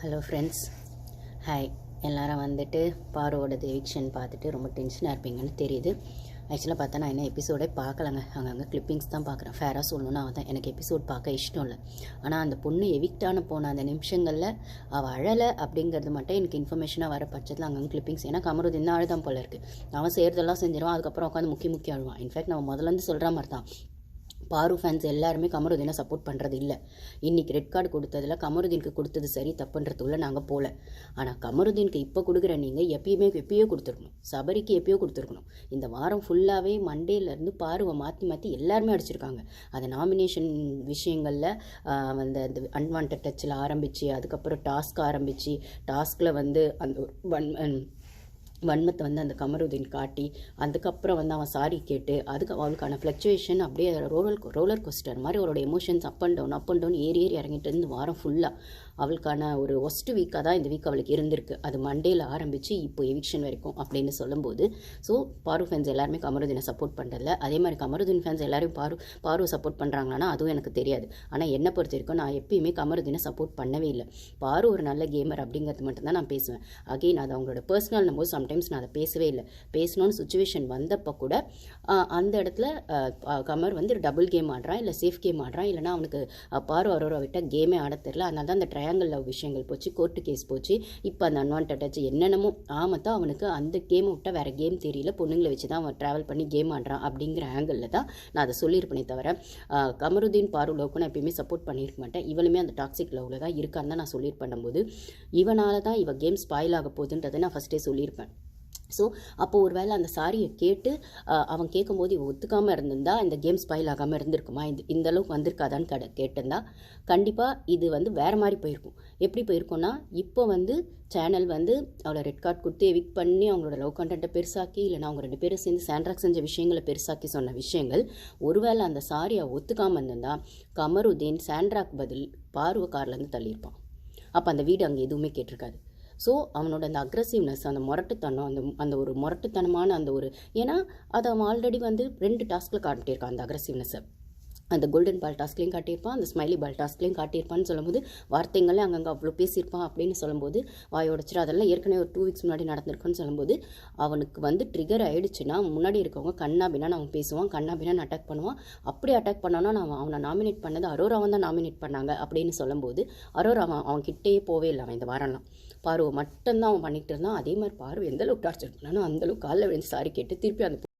Hello friends, hi. எல்லாரும் வந்துட்டு பாரோட eviction பார்த்துட்டு ரொம்ப டென்ஷனாக இருப்பீங்கன்னு தெரியுது. ஆக்சுவலாக பார்த்தா நான் என்ன எபிசோடே பார்க்கலங்க, அங்கங்கே கிளிப்பிங்ஸ் தான் பார்க்குறேன். ஃபேராக சொல்லணுன்னா அவன் எனக்கு எபிசோட் பார்க்க இஷ்டம் இல்லை. ஆனால் அந்த பொண்ணு எவிக்டான போன அந்த நிமிஷங்களில் அவள் அழலை அப்படிங்கிறது மட்டும் எனக்கு இன்ஃபர்மேஷனாக வர பட்சத்தில் அங்கங்கே கிளிப்பிங்ஸ். ஏன்னா கமருதீன் தான் அழுதான் போல இருக்குது. அவன் செய்கிறதெல்லாம் செஞ்சிருவான், அதுக்கப்புறம் உட்காந்து முக்கிய அழுவான். இன்ஃபேக்ட் நம்ம முதலேருந்து சொல்கிற மாதிரி தான், பாரு ஃபேன்ஸ் எல்லாருமே கமருதீனை சப்போர்ட் பண்ணுறது இல்லை. இன்றைக்கி ரெட் கார்டு கொடுத்ததில் கமருதீனுக்கு கொடுத்தது சரி தப்புன்றதுள்ள நாங்கள் போகல. ஆனால் கமருதீனுக்கு இப்போ கொடுக்குற நீங்கள் எப்பயோ கொடுத்துருக்கணும். சபரிக்கு எப்பயோ கொடுத்துருக்கணும். இந்த வாரம் ஃபுல்லாகவே மண்டேலேருந்து பாருவை மாற்றி எல்லாருமே அடிச்சிருக்காங்க. அந்த நாமினேஷன் விஷயங்களில் அந்த அன்வான்ட் டச்சில் ஆரம்பித்து, அதுக்கப்புறம் டாஸ்க் ஆரம்பித்து, டாஸ்கில் வந்து அந்த வன்மத்தை வந்து அந்த கமருதீன் காட்டி, அதுக்கப்புறம் வந்து அவன் சாரி கேட்டு, அதுக்கு அவளுக்கான ஃப்ளக்சுவேஷன் அப்படியே ரோலர் கோஸ்டர் மாதிரி அவளோட எமோஷன்ஸ் அப் அண்ட் டவுன் ஏறி இறங்கிட்டு இருந்து வாரம் ஃபுல்லாக அவளுக்கான ஒரு ஒஸ்ட் வீக்காக தான் இந்த வீக் அவளுக்கு இருந்திருக்கு. அது மண்டேல ஆரம்பித்து இப்போ எவிக்ஷன் வரைக்கும் அப்படின்னு சொல்லும்போது, ஸோ பாரு ஃபேன்ஸ் எல்லாருமே கமருதீனை சப்போர்ட் பண்ணுறதில்ல. அதே மாதிரி கமருதீன் ஃபேன்ஸ் எல்லாரும் பாரு சப்போர்ட் பண்ணுறாங்களான்னா அதுவும் எனக்கு தெரியாது. ஆனால் என்னை பொறுத்த வரைக்கும் நான் எப்பயுமே கமருதீனை சப்போர்ட் பண்ணவே இல்லை. பாரு ஒரு நல்ல கேமர் அப்படிங்கிறது மட்டும்தான் நான் பேசுவேன். அகெயின் அது அவங்களோட பர்சனல் நம்போது சம்டைம்ஸ் நான் அதை பேசவே இல்லை. பேசணும்னு சுச்சுவேஷன் வந்தப்போ கூட அந்த இடத்துல கமர் வந்து டபுள் கேம் ஆடுறான், இல்லை சேஃப் கேம் ஆடுறான், இல்லைனா அவனுக்கு பாரு அரோரா விட்டால் கேமே ஆட தெரில. அதனால தான் அந்த ட்ரையாங்கிள் லவ் விஷயங்கள் போச்சு, கோர்ட்டு கேஸ் போச்சு. இப்போ அந்த அன்வான்ட் டச் என்னென்னமோ ஆமத்தான் அவனுக்கு அந்த கேமை விட்டால் வேறு கேம் தெரியல, பொண்ணுங்களை வச்சு தான் அவன் ட்ராவல் பண்ணி கேம் ஆடுறான் அப்படிங்கிற ஆங்கிளில் தான் நான் அதை சொல்லியிருப்பேனே தவிர கமருதீன் பாரு லவ்க்கு நான் எப்பயுமே சப்போர்ட் பண்ணியிருக்க மாட்டேன். இவளுமே அந்த டாக்ஸிக் லவ்வில் தான் இருக்கான்னு தான் நான் சொல்லியிருப்பேன் போது, இவனால தான் இவ கேம் ஸ்பாயில் ஆக போகுதுன்றதை நான் ஃபஸ்ட்டே சொல்லியிருப்பேன். ஸோ அப்போது ஒரு வேளை அந்த சாரியை கேட்டு அவன் கேட்கும்போது இவன் ஒத்துக்காமல் இருந்திருந்தா இந்த கேம் ஸ்பாயில் ஆகாமல் இருந்திருக்குமா, இந்த அளவுக்கு வந்திருக்காதான்னு கேட்டிருந்தா கண்டிப்பாக இது வந்து வேறு மாதிரி போயிருக்கும். எப்படி போயிருக்கோன்னா, இப்போ வந்து சேனல் வந்து அவளை ரெட் கார்டு கொடுத்து எவிக் பண்ணி அவங்களோட லவ் கண்டென்ட்டை பெருசாக்கி, இல்லைனா அவங்க 2 பேரும் சேர்ந்து சாண்ட்ராக் செஞ்ச விஷயங்களை பெருசாக்கி சொன்ன விஷயங்கள், ஒருவேளை அந்த சாரியை ஒத்துக்காமல் இருந்திருந்தா கமருதீன் சாண்ட்ராக் பதில் பார்வை கார்லேருந்து தள்ளியிருப்பான். அப்போ அந்த வீடு அங்கே எதுவுமே கேட்டிருக்காது. ஸோ அவனோட அந்த அக்ரெசிவ்னஸ், அந்த முரட்டுத்தனம், அந்த ஒரு முரட்டுத்தனமான அந்த ஒரு, ஏன்னா அதை அவன் ஆல்ரெடி வந்து 2 டாஸ்கில் காட்டியிருக்கான் அந்த அக்ரெசிவ்னஸை. அந்த கோல்டன் பால் டாஸ்க்லேயும் காட்டியிருப்பான், அந்த ஸ்மைலி பால் டாஸ்க்லேயும் காட்டியிருப்பான்னு சொல்லும்போது, வார்த்தைங்களே அங்கங்கே அவ்வளோ பேசியிருப்பான் அப்படின்னு சொல்லும்போது வாயோடச்சிரு. அதெல்லாம் ஏற்கனவே ஒரு 2 வீக்ஸ் முன்னாடி நடந்திருக்குன்னு சொல்லும்போது அவனுக்கு வந்து ட்ரிகர் ஆகிடுச்சுன்னா முன்னாடி இருக்கவங்க கண்ணா பின்னான்னு அவன் பேசுவான், கண்ணா பின்னான்னு அட்டாக் பண்ணுவான். அப்படி அட்டாக் பண்ணான்னா நான் அவனை நாமினேட் பண்ணது அரோராவன் தான் நாமினேட் பண்ணாங்க அப்படின்னு சொல்லும்போது அரோரா அவன் கிட்டேயே போவே இல்லை. அவன் இந்த வாரம்லாம் பாருவை மட்டும்தான் அவன் பண்ணிகிட்டு இருந்தான். அதே மாதிரி பாரு எந்தளவுக்கு டார்ச்சர் பண்ணானோ அந்தளவுக்கு காலைல விழுந்து சாரி கேட்டு திருப்பி அந்த